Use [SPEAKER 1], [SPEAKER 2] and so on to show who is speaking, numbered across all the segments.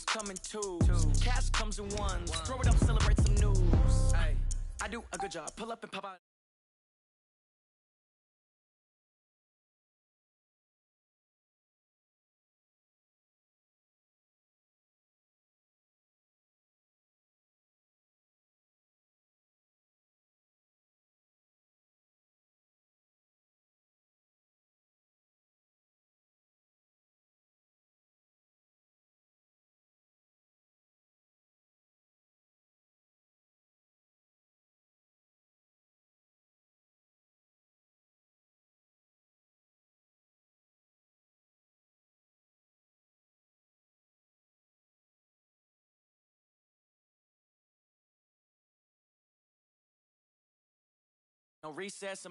[SPEAKER 1] come in twos. Cash comes in ones. Throw it up, celebrate some news. Hey, I do a good job. Pull up and pop out. No recess.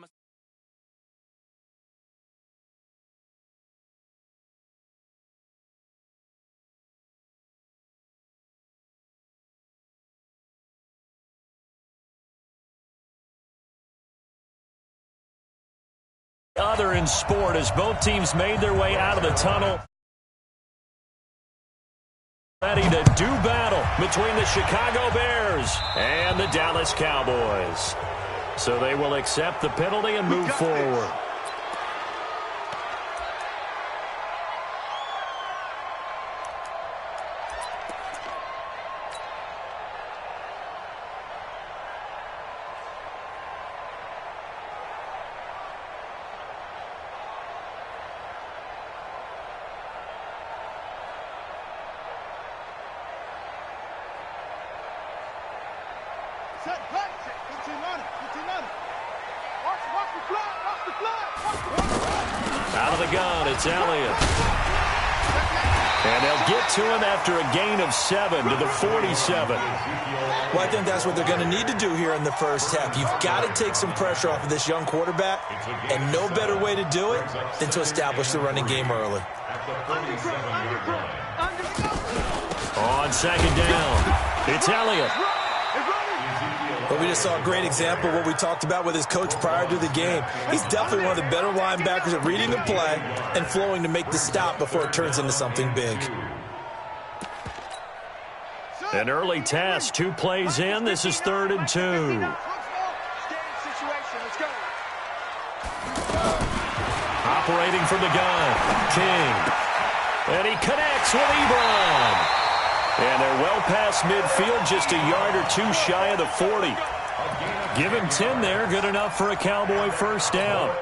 [SPEAKER 2] Other in sport as both teams made their way out of the tunnel. Ready to do battle between the Chicago Bears and the Dallas Cowboys. So they will accept the penalty and move forward. Out of the gun, it's Elliott. And they'll get to him after a gain of 7 to the 47.
[SPEAKER 3] Well, I think that's what they're going to need to do here in the first half. You've got to take some pressure off of this young quarterback, and no better way to do it than to establish the running game early.
[SPEAKER 2] On second down, it's Elliott.
[SPEAKER 3] But we just saw a great example of what we talked about with his coach prior to the game. He's definitely one of the better linebackers at reading the play and flowing to make the stop before it turns into something big.
[SPEAKER 2] An early test, 2 plays in. This is 3rd and 2. Operating from the gun, King. And he connects with Ebron. And they're well past midfield, just a yard or 2 shy of the 40. Give him 10 there, good enough for a Cowboy first down.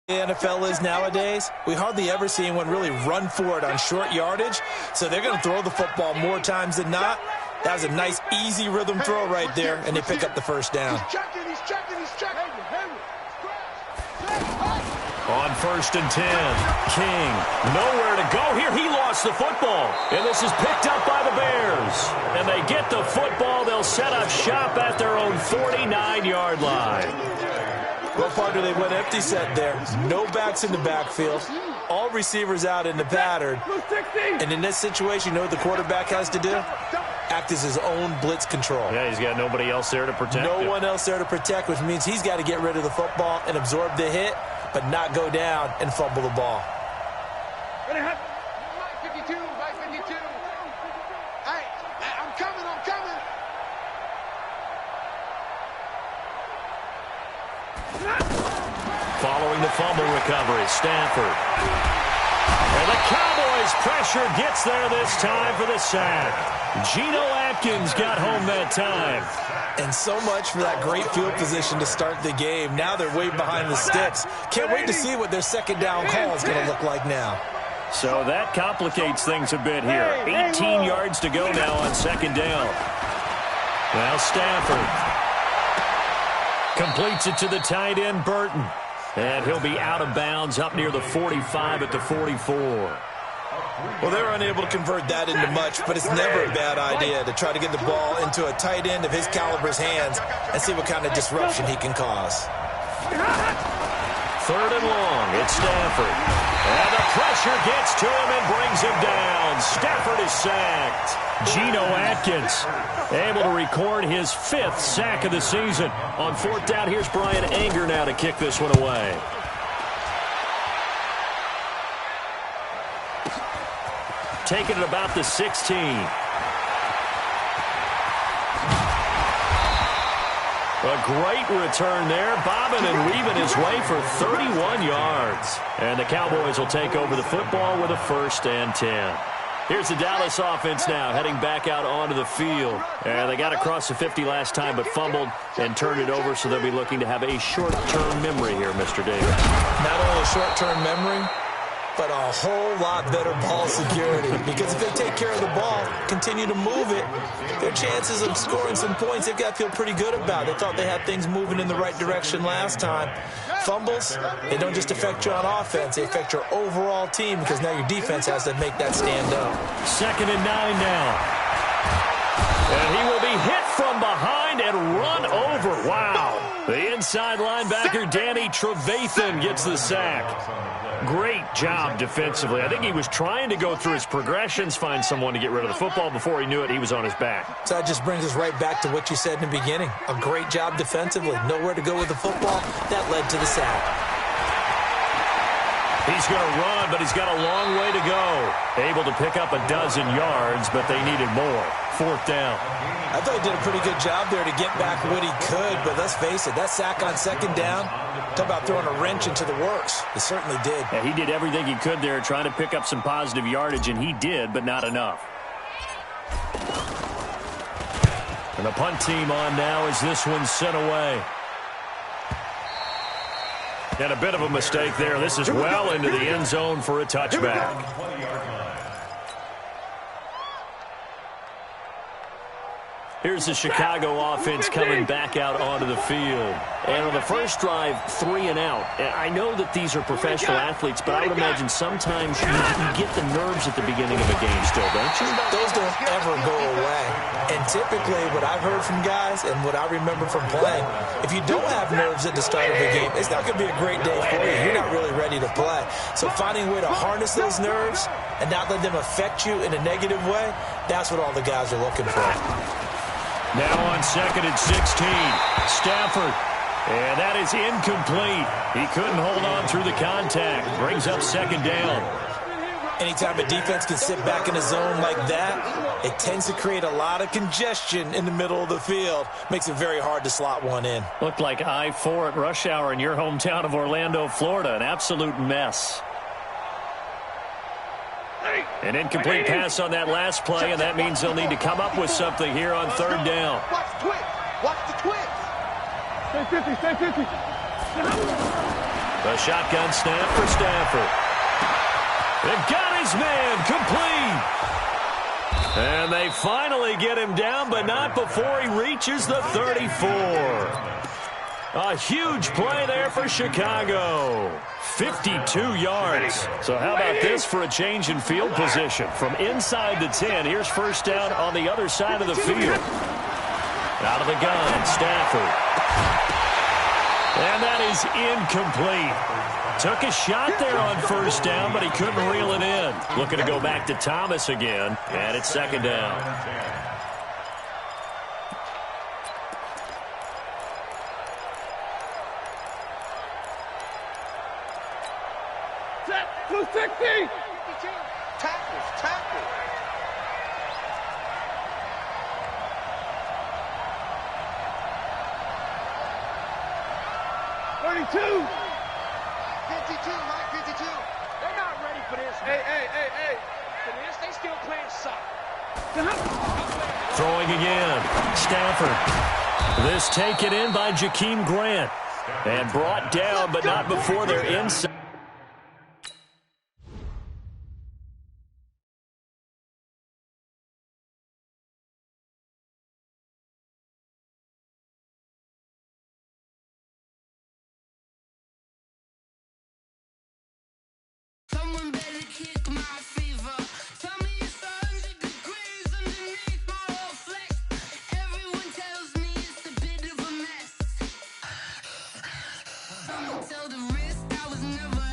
[SPEAKER 3] The NFL is nowadays, we hardly ever see anyone really run for it on short yardage, so they're going to throw the football more times than not. That was a nice, easy rhythm throw right there, and they pick up the first down.
[SPEAKER 4] He's checking.
[SPEAKER 2] On 1st and 10, King, nowhere to go here. He lost the football, and this is picked up by the Bears. And they get the football. They'll set up shop at their own 49-yard line.
[SPEAKER 3] Well, partner, they went empty set there. No backs in the backfield. All receivers out in the pattern. And in this situation, you know what the quarterback has to do? Act as his own blitz control.
[SPEAKER 2] Yeah, he's got nobody else there to protect
[SPEAKER 3] No
[SPEAKER 2] him.
[SPEAKER 3] one else there to protect, which means he's got to get rid of the football and absorb the hit, but not go down and fumble the ball.
[SPEAKER 4] Mike 52. Hey, I'm coming.
[SPEAKER 2] Following the fumble recovery, Stafford. And the Cowboys' pressure gets there this time for the sack. Geno Atkins got home that time.
[SPEAKER 3] And so much for that great field position to start the game. Now they're way behind the sticks. Can't wait to see what their second down call is going to look like now.
[SPEAKER 2] So that complicates things a bit here. 18 yards to go now on second down. Now Stafford completes it to the tight end, Burton. And he'll be out of bounds up near the 45 at the 44.
[SPEAKER 3] Well, they were unable to convert that into much, but it's never a bad idea to try to get the ball into a tight end of his caliber's hands and see what kind of disruption he can cause.
[SPEAKER 2] 3rd and long, it's Stafford. And the pressure gets to him and brings him down. Stafford is sacked. Geno Atkins able to record his 5th sack of the season. On 4th down, here's Brian Anger now to kick this one away. taken at about the 16. A great return there, bobbing and weaving his way for 31 yards. And the Cowboys will take over the football with a 1st and 10. Here's the Dallas offense now, heading back out onto the field. And they got across the 50 last time, but fumbled and turned it over, so they'll be looking to have a short-term memory here, Mr. Davis.
[SPEAKER 3] Not only a short-term memory, but a whole lot better ball security. Because if they take care of the ball, continue to move it, their chances of scoring some points, they've got to feel pretty good about. They thought they had things moving in the right direction last time. Fumbles, they don't just affect you on offense, they affect your overall team, because now your defense has to make that stand up.
[SPEAKER 2] 2nd and 9 now. And he will be hit from behind and run over. Wow. The inside linebacker, Danny Trevathan, gets the sack. Great job defensively. I think he was trying to go through his progressions, find someone to get rid of the football. Before he knew it, he was on his back.
[SPEAKER 3] So that just brings us right back to what you said in the beginning. A great job defensively. Nowhere to go with the football. That led to the sack.
[SPEAKER 2] He's going to run, but he's got a long way to go. Able to pick up a dozen yards, but they needed more. 4th down.
[SPEAKER 3] I thought he did a pretty good job there to get back what he could, but let's face it, that sack on 2nd down, talk about throwing a wrench into the works. It certainly did.
[SPEAKER 2] Yeah, he did everything he could there, trying to pick up some positive yardage, and he did, but not enough. And the punt team on now as this one's sent away. And a bit of a mistake there. This is well into the end zone for a touchback. Here's the Chicago offense coming back out onto the field. And on the first drive, 3 and out. And I know that these are professional athletes, but I would imagine sometimes you get the nerves at the beginning of a game still, don't you?
[SPEAKER 3] Those don't ever go away. And typically what I've heard from guys and what I remember from playing, if you don't have nerves at the start of a game, it's not going to be a great day for you. You're not really ready to play. So finding a way to harness those nerves and not let them affect you in a negative way, that's what all the guys are looking for.
[SPEAKER 2] Now on 2nd and 16, Stafford. And that is incomplete. He couldn't hold on through the contact. Brings up 2nd down.
[SPEAKER 3] Anytime a defense can sit back in a zone like that, it tends to create a lot of congestion in the middle of the field. Makes it very hard to slot one in.
[SPEAKER 2] Looked like I-4 at rush hour in your hometown of Orlando, Florida. An absolute mess. An incomplete pass on that last play, and that means they'll need to come up with something here on 3rd down.
[SPEAKER 4] Watch the twist. Watch the twist. Stay 50. Stay 50.
[SPEAKER 2] The shotgun snap for Stafford. They've got his man complete. And they finally get him down, but not before he reaches the 34. A huge play there for Chicago. 52 yards. So how about this for a change in field position? From inside the 10, here's 1st down on the other side of the field. Out of the gun, Stafford. And that is incomplete. Took a shot there on 1st down, but he couldn't reel it in. Looking to go back to Thomas again, and it's 2nd down.
[SPEAKER 4] Set. 260. Tackles. 32. 52, Mike, 52. They're not ready for this. Hey. For this, they still playing soccer.
[SPEAKER 2] Throwing again. Stafford. This taken in by Jakeem Grant. And brought down, but not before they're inside.
[SPEAKER 5] Someone better kick my fever. Tell me it's 100 degrees underneath my whole flesh. Everyone tells me it's a bit of a mess. Someone tell the wrist I was never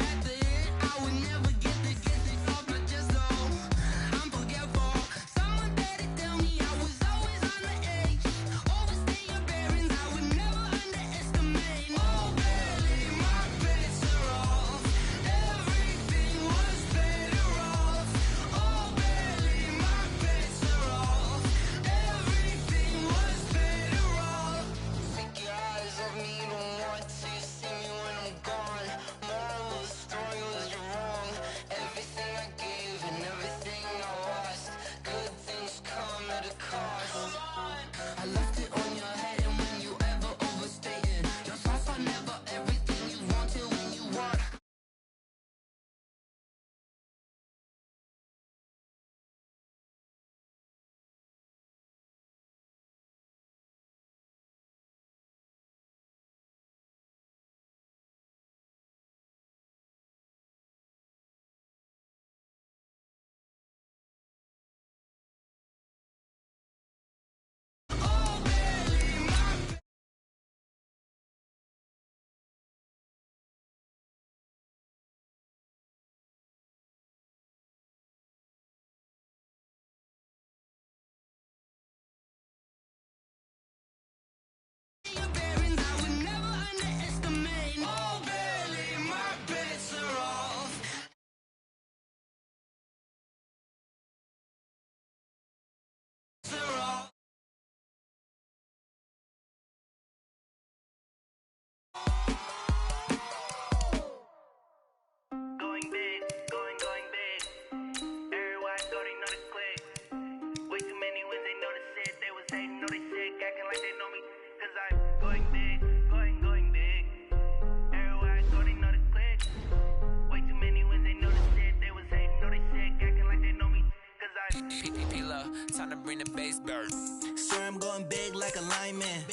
[SPEAKER 1] bring the bass bird. Swear I'm going big like a lineman.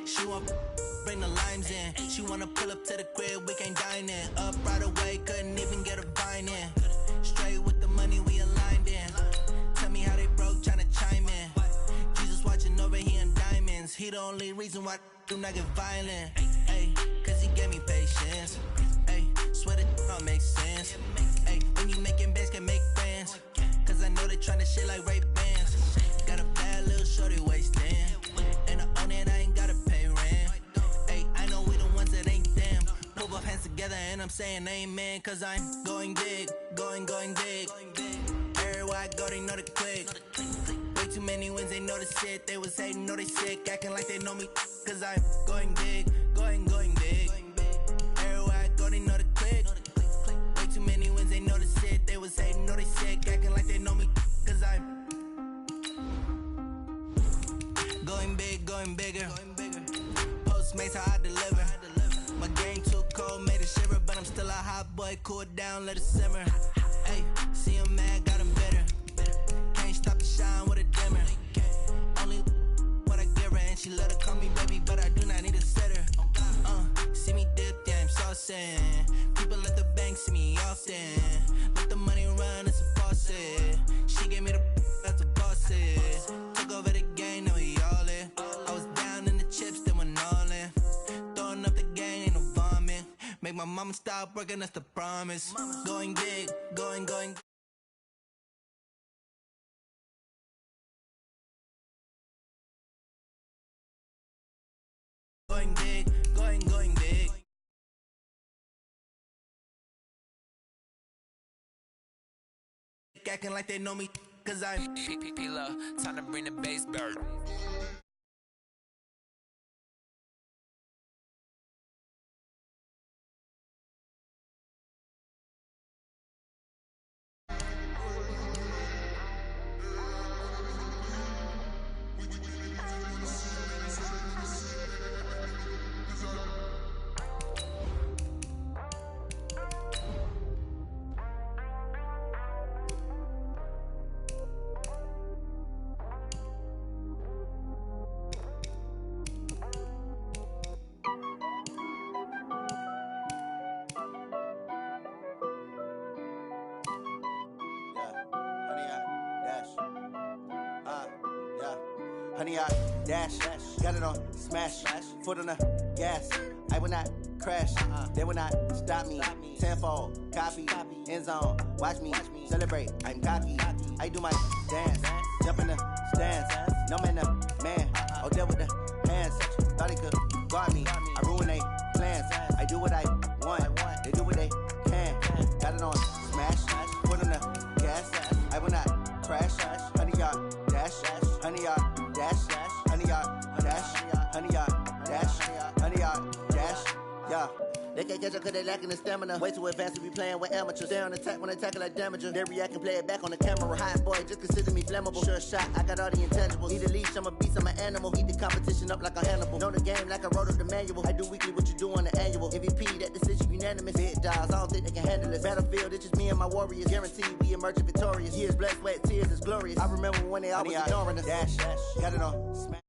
[SPEAKER 1] She want bring the limes in. She wanna pull up to the crib, we can't dine in. Up right away, couldn't even get a vine in. Straight with the money we aligned in. Tell me how they broke, tryna chime in. Jesus watching over here in diamonds. He the only reason why I do not get violent. Ay, cause he gave me patience. Ay, swear that don't make sense. Ay, when you making bands, can make friends. Cause I know they tryna shit like Ray Bans. Got a bad little shorty wasting. And I own it, I ain't gotta pay rent. Ay, I know we the ones that ain't them. Put both hands together and I'm saying amen. Cause I'm going big, going big. Everywhere I go, they know the click. Way too many wins, they know the shit. They was hating, know they sick, acting like they know me. Cause I'm going big, going big. Everywhere I go, they know the click. Way too many wins, they know the shit. They was hating, know they sick, acting like they know me. Cause I'm going bigger. Postmates how I deliver. My game too cold, made it shiver. But I'm still a hot boy, cool it down, let it simmer. Hey, see him mad, got him bitter. Can't stop the shine with a dimmer. Only what I give her, and she let her call me baby, but I do not need a sitter. See me dip, yeah, I'm saucing. People at the bank see me often. Let the money run, it's a faucet. She gave me the that's a boss it. Took over the game, now we all in. I was down in the chips, then went all in. Throwing up the gang, ain't no vomit. Make my mama stop working, that's the promise. Going big, going. Going big, going big. Acting like they know me, cause I'm P-P-P-Love, time to bring the bass bird.
[SPEAKER 6] Honey, I dash, got it on smash, foot on the gas. I will not crash, they will not stop me. Tenfold, copy, end zone, watch me celebrate. I'm cocky, I do my dance, jump in the stands. No man, the man, oh, there with the hands. Thought he could guard me, I ruin they plans. I do what I want, they do what they can. Got it on smash, foot on the gas. I will not crash, honey, y'all dash, honey, y'all dash, honey, y'all dash, honey, y'all dash, honey, y'all dash, yeah. They can't catch up cause they lacking the stamina. Way too advanced to be playing with amateurs. Stay on attack when I tackle like damager. They react and play it back on the camera. Hot boy, just consider me flammable. Sure shot, I got all the intangibles. Need a leash, I'm a beast, I'm an animal. Eat the competition up like a Hannibal. Know the game like I wrote up the manual. I do weekly what you do on the annual. MVP, that decision unanimous. Big dials, I don't think they can handle it. Battlefield, it's just me and my warriors. Guaranteed we emerge victorious. Years, blood, sweat, tears, it's glorious. I remember when they always ignoring us. Dash, got it on smash.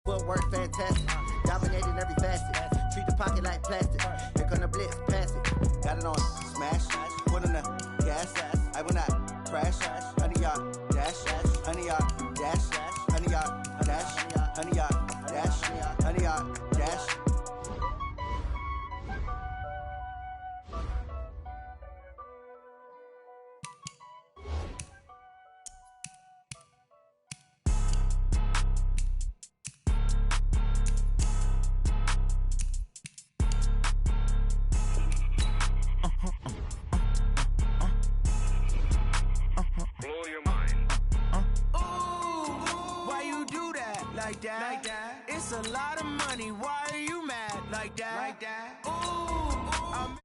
[SPEAKER 6] Footwork fantastic, dominating every facet. Treat the pocket like plastic. Here come the blitz, pass it. Got it on smash, foot on the gas. I will not crash. Honey, y'all dash, honey,
[SPEAKER 1] like that. It's a lot of money. Why are you mad like that? Ooh, I'm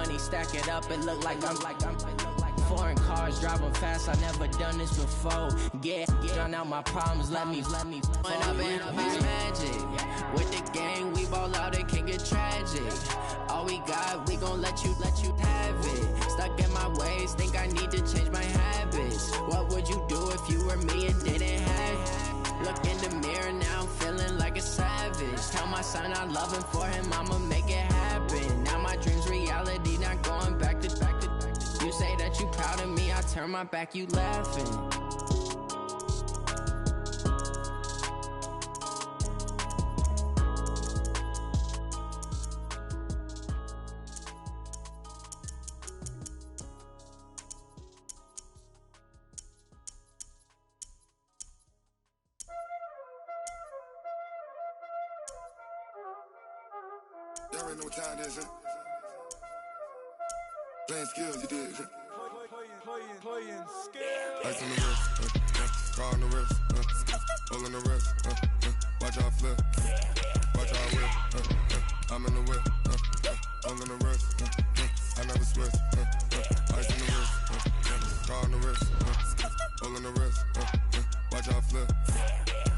[SPEAKER 7] money, stack it up, it look like I'm foreign cars, driving fast, I never done this before. Yeah, drown out my problems, let me When I've been magic, with the gang, we ball out, it can get tragic. All we got, we gon' let you have it. Stuck in my ways, think I need to change my habits. What would you do if you were me and didn't have it? Look in the mirror, now I'm feeling like a savage. Tell my son I love him, for him I'ma make it happen. Now my dream's reality, not going back to. You say that you proud of me, I turn my back, you laughing.
[SPEAKER 8] Y'all already know what time it is, huh? Playing skills, you did. Playing skills. Ice on the wrist, car on the wrist, pull on the wrist, watch out flip, watch out whip, I'm in the whip, pull on the wrist, I never switch, ice on the wrist, car on the wrist, pull on the wrist, watch out flip,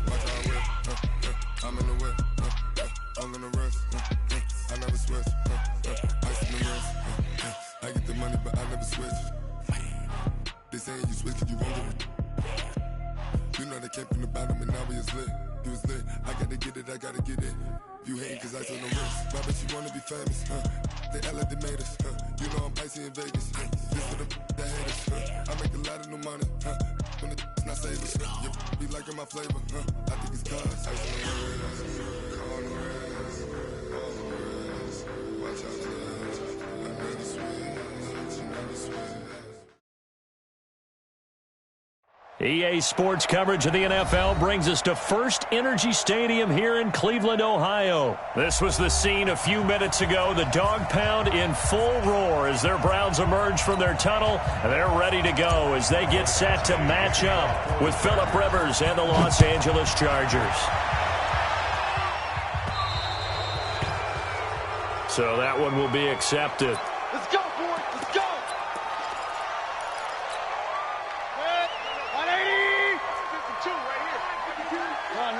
[SPEAKER 8] watch out whip, I'm in the whip, pull on the wrist, I never switch, ice on the wrist, I get the money but I never switch. They saying you switch cause you won't get it. You know they came from the bottom and now we is lit. You was lit, I gotta get it, I gotta get it. You hating cause ice on the wrist. Why bet you wanna be famous, They act like they made us, You know I'm icy in Vegas, This for the that hate us, I make a lot of new money, When the not save us, You be liking my flavor, I think it's cause ice on the wrist, car on the wrist, all on the wrist, watch out for this, I never switch, you never switch.
[SPEAKER 2] EA Sports coverage of the NFL brings us to First Energy Stadium here in Cleveland, Ohio. This was the scene a few minutes ago. The dog pound in full roar as their Browns emerge from their tunnel. And they're ready to go as they get set to match up with Phillip Rivers and the Los Angeles Chargers. So that one will be accepted.
[SPEAKER 4] Let's go, boys. Let's go. 180. 52 right here. 52. Run.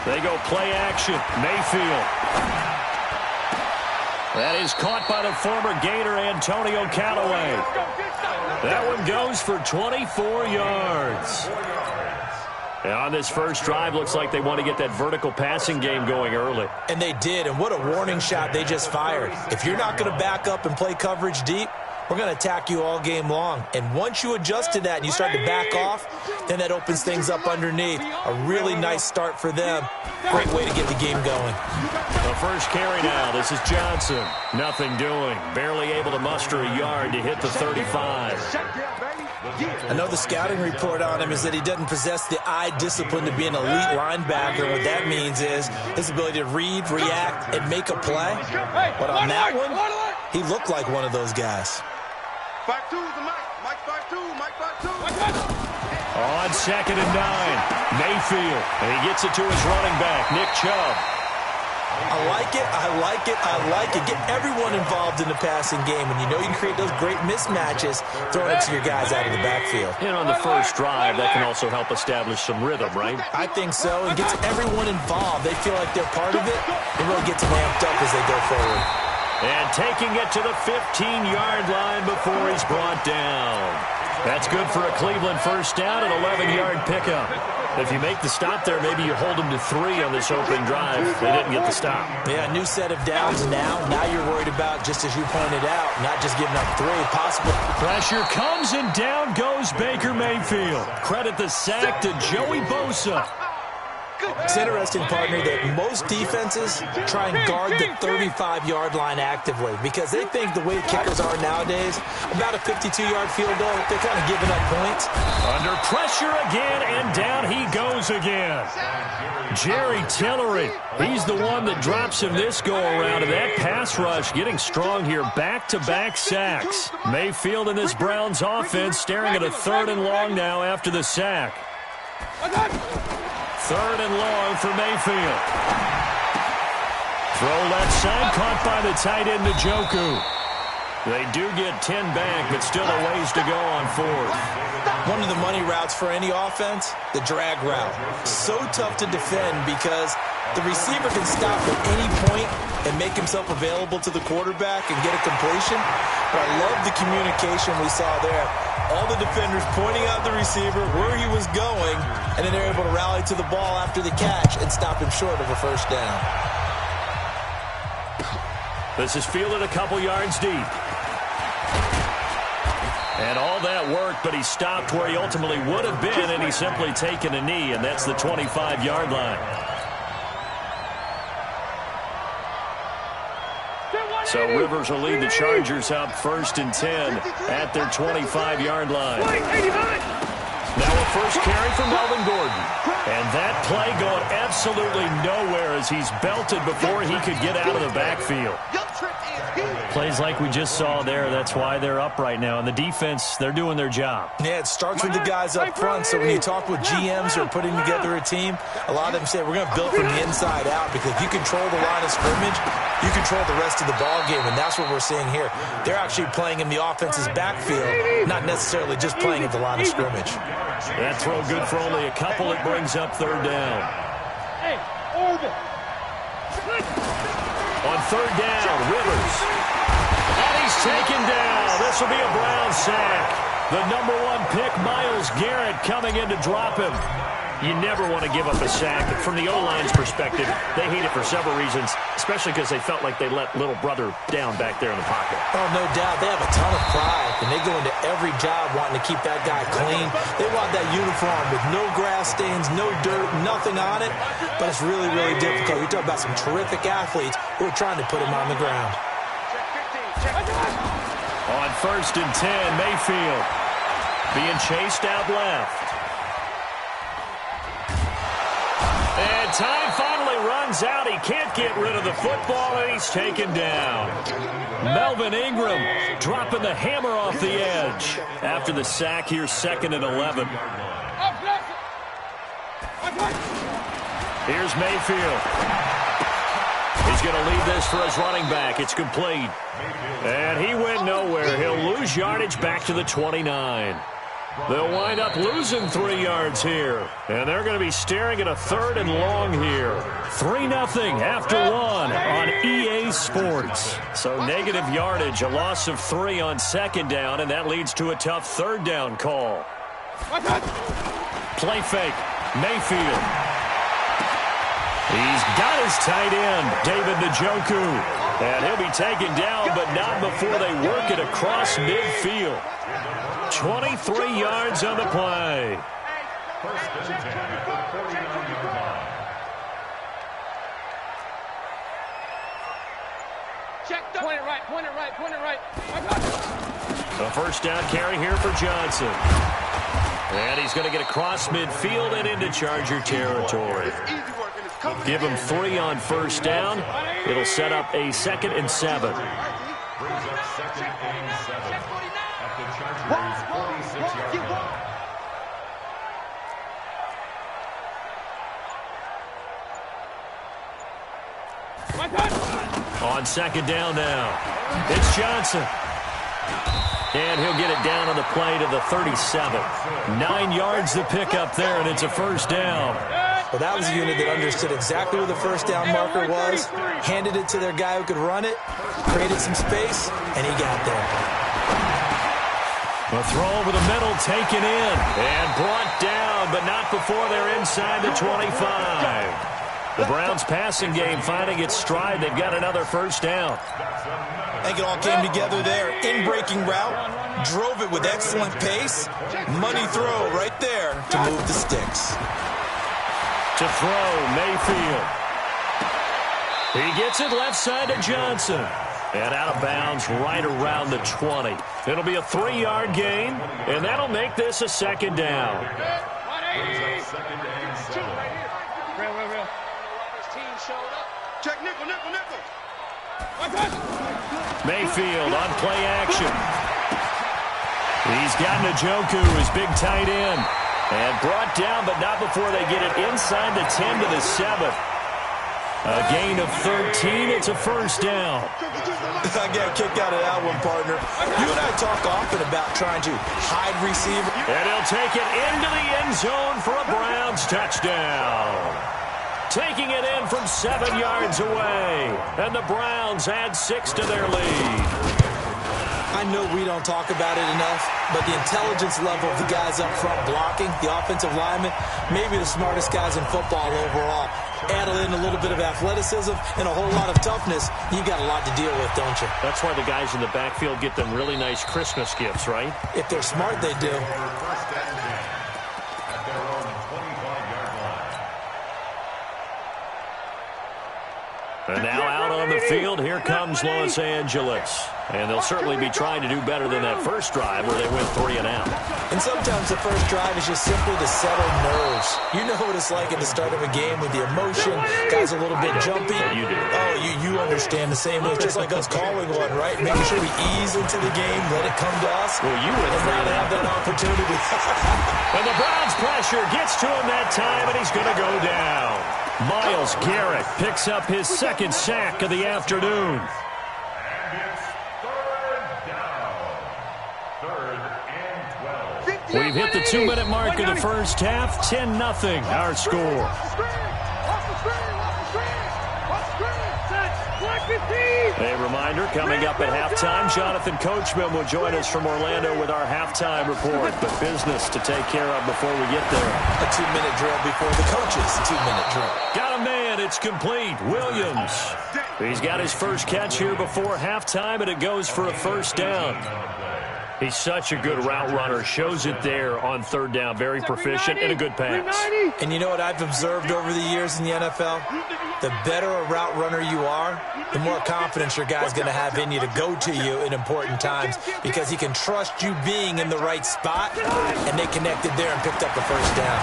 [SPEAKER 2] They go play action. Mayfield. That is caught by the former Gator Antonio Callaway. That one goes for 24 yards. And on this first drive, looks like they want to get that vertical passing game going early.
[SPEAKER 3] And they did, and what a warning shot they just fired. If you're not going to back up and play coverage deep, we're going to attack you all game long. And once you adjust to that and you start to back off, then that opens things up underneath. A really nice start for them. Great way to get the game going.
[SPEAKER 2] The first carry now. This is Johnson. Nothing doing. Barely able to muster a yard to hit the 35.
[SPEAKER 3] I know the scouting report on him is that he doesn't possess the eye discipline to be an elite linebacker. What that means is his ability to read, react, and make a play. But on that one, he looked like one of those guys.
[SPEAKER 8] 5-2 is the Mike 5-2, Mike 5-2.
[SPEAKER 2] On 2nd and 9, Mayfield. And he gets it to his running back, Nick Chubb.
[SPEAKER 3] I like it. Get everyone involved in the passing game. And you know you can create those great mismatches throwing it to your guys out of the backfield.
[SPEAKER 2] And on the first drive, that can also help establish some rhythm, right?
[SPEAKER 3] I think so. It gets everyone involved. They feel like they're part of it. It really gets them amped up as they go forward.
[SPEAKER 2] And taking it to the 15-yard line before he's brought down. That's good for a Cleveland first down, an 11-yard pickup. If you make the stop there, maybe you hold them to 3 on this opening drive. They didn't get the stop.
[SPEAKER 3] Yeah, new set of downs now. Now you're worried about, just as you pointed out, not just giving up 3. Possible.
[SPEAKER 2] Pressure comes, and down goes Baker Mayfield. Credit the sack to Joey Bosa.
[SPEAKER 3] It's interesting, partner, that most defenses try and guard the 35-yard line actively because they think the way kickers are nowadays, about a 52-yard field goal, they're kind of giving up points.
[SPEAKER 2] Under pressure again, and down he goes again. Jerry Tillery, he's the one that drops him this go-around, and that pass rush getting strong here. Back-to-back sacks. Mayfield and this Browns offense staring at a 3rd and long now after the sack. 3rd and long for Mayfield. Throw left side, caught by the tight end, Njoku. They do get 10 back, but still a ways to go on fourth.
[SPEAKER 3] One of the money routes for any offense, the drag route. So tough to defend because the receiver can stop at any point and make himself available to the quarterback and get a completion. But I love the communication we saw there. All the defenders pointing out the receiver, where he was going, and then they're able to rally to the ball after the catch and stop him short of a first down.
[SPEAKER 2] This is fielded a couple yards deep. And all that worked, but he stopped where he ultimately would have been, and he's simply taken a knee, and that's the 25-yard line. So Rivers will lead the Chargers up 1st and 10 at their 25-yard line. Now a first carry for Melvin Gordon. And that play going absolutely nowhere as he's belted before he could get out of the backfield. Plays like we just saw there. That's why they're up right now. And the defense, they're doing their job.
[SPEAKER 3] Yeah, it starts with the guys up front. So when you talk with GMs who are putting together a team, a lot of them say we're going to build from the inside out because if you control the line of scrimmage, you control the rest of the ball game. And that's what we're seeing here. They're actually playing in the offense's backfield, not necessarily just playing at the line of scrimmage.
[SPEAKER 2] That throw good for only a couple. It brings up 3rd down. On 3rd down, Rivers. And he's taken down. This will be a Brown sack. The number 1 pick, Myles Garrett, coming in to drop him. You never want to give up a sack. From the O-line's perspective, they hate it for several reasons, especially because they felt like they let little brother down back there in the pocket.
[SPEAKER 3] Oh, no doubt. They have a ton of pride, and they go into every job wanting to keep that guy clean. They want that uniform with no grass stains, no dirt, nothing on it, but it's really, really difficult. You're talking about some terrific athletes who are trying to put him on the ground.
[SPEAKER 2] On 1st and 10, Mayfield being chased out left. And time finally runs out. He can't get rid of the football, and he's taken down. Melvin Ingram dropping the hammer off the edge. After the sack here, 2nd and 11. Here's Mayfield. He's going to lead this for his running back. It's complete. And he went nowhere. He'll lose yardage back to the 29. They'll wind up losing 3 yards here. And they're going to be staring at a 3rd and long here. 3-0 after 1 on EA Sports. So negative yardage, a loss of 3 on 2nd down, and that leads to a tough 3rd down call. Play fake. Mayfield. He's got his tight end, David Njoku. And he'll be taken down, but not before they work it across midfield. 23 yards on the play.
[SPEAKER 4] Check, point it right, point it right, point it right.
[SPEAKER 2] A 1st down carry here for Johnson. And he's going to get across midfield and into Charger territory. Give him 3 on 1st down. It'll set up a 2nd and 7. On 2nd down now. It's Johnson. And he'll get it down on the play to the 37. 9 yards to pick up there, and it's a 1st down.
[SPEAKER 3] Well, that was a unit that understood exactly where the 1st down marker was, handed it to their guy who could run it, created some space, and he got there.
[SPEAKER 2] A throw over the middle, taken in, and brought down, but not before they're inside the 25. The Browns' passing game finding its stride. They've got another 1st down.
[SPEAKER 3] I think it all came together there. In-breaking route, drove it with excellent pace. Money throw right there to move the sticks.
[SPEAKER 2] To throw, Mayfield. He gets it left side to Johnson. And out of bounds right around the 20. It'll be a 3-yard gain, and that'll make this a 2nd down.
[SPEAKER 4] Real. Team showed up. Check nickel.
[SPEAKER 2] Mayfield on play action. He's got Njoku, his big tight end. And brought down, but not before they get it inside the 10 to the 7. A gain of 13. It's a first down.
[SPEAKER 3] I got kicked out of that one, partner. You and I talk often about trying to hide receiver.
[SPEAKER 2] And he'll take it into the end zone for a Browns touchdown. Taking it in from 7 yards away. And the Browns add 6 to their lead.
[SPEAKER 3] I know we don't talk about it enough, but the intelligence level of the guys up front blocking, the offensive linemen, maybe the smartest guys in football overall. Add in a little bit of athleticism and a whole lot of toughness, you got a lot to deal with, don't you?
[SPEAKER 2] That's why the guys in the backfield get them really nice Christmas gifts, right?
[SPEAKER 3] If they're smart, they do.
[SPEAKER 2] And now out on the field, here comes Los Angeles. And they'll certainly be trying to do better than that first drive where they went 3 and out.
[SPEAKER 3] And sometimes the first drive is just simply to settle nerves. You know what it's like at the start of a game with the emotion. Guys a little bit jumpy.
[SPEAKER 2] You do.
[SPEAKER 3] Oh, you understand the same way. It's just like us calling one, right? Making sure we ease into the game, let it come to us.
[SPEAKER 2] Well, you would
[SPEAKER 3] not have that opportunity.
[SPEAKER 2] And the Browns pressure gets to him that time, and he's going to go down. Myles Garrett picks up his second sack of the afternoon. We've hit the 2-minute mark of the first half. 10-0 our score. A reminder, coming up at halftime, Jonathan Coachman will join us from Orlando with our halftime report. But business to take care of before we get there.
[SPEAKER 3] A 2-minute drill before the coaches. A 2-minute drill.
[SPEAKER 2] Got a man. It's complete. Williams. He's got his first catch here before halftime, and it goes for a first down. He's such a good route runner. Shows it there on third down. Very proficient and a good pass.
[SPEAKER 3] And you know what I've observed over the years in the NFL? The better a route runner you are, the more confidence your guy's going to have in you to go to you in important times because he can trust you being in the right spot, and they connected there and picked up the first down.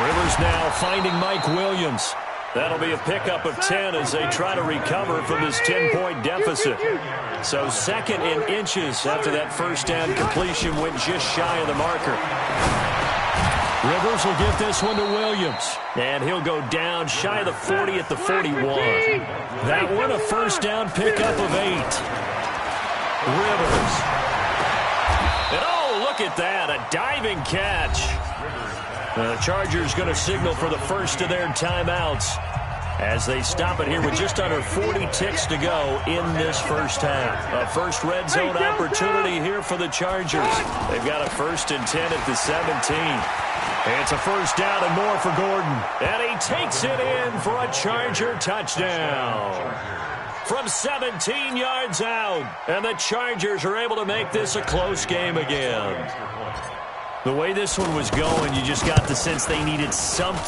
[SPEAKER 2] Rivers now finding Mike Williams. That'll be a pickup of 10 as they try to recover from this 10-point deficit. So second in inches after that first down completion went just shy of the marker. Rivers will give this one to Williams. And he'll go down shy of the 40 at the 41. That one a first down pickup of 8. Rivers. And oh, look at that, a diving catch. The Chargers going to signal for the first of their timeouts as they stop it here with just under 40 ticks to go in this first half. A first red zone opportunity here for the Chargers. They've got a 1st and 10 at the 17. It's a first down and more for Gordon. And he takes it in for a Charger touchdown. From 17 yards out. And the Chargers are able to make this a close game again. The way this one was going, you just got the sense they needed something.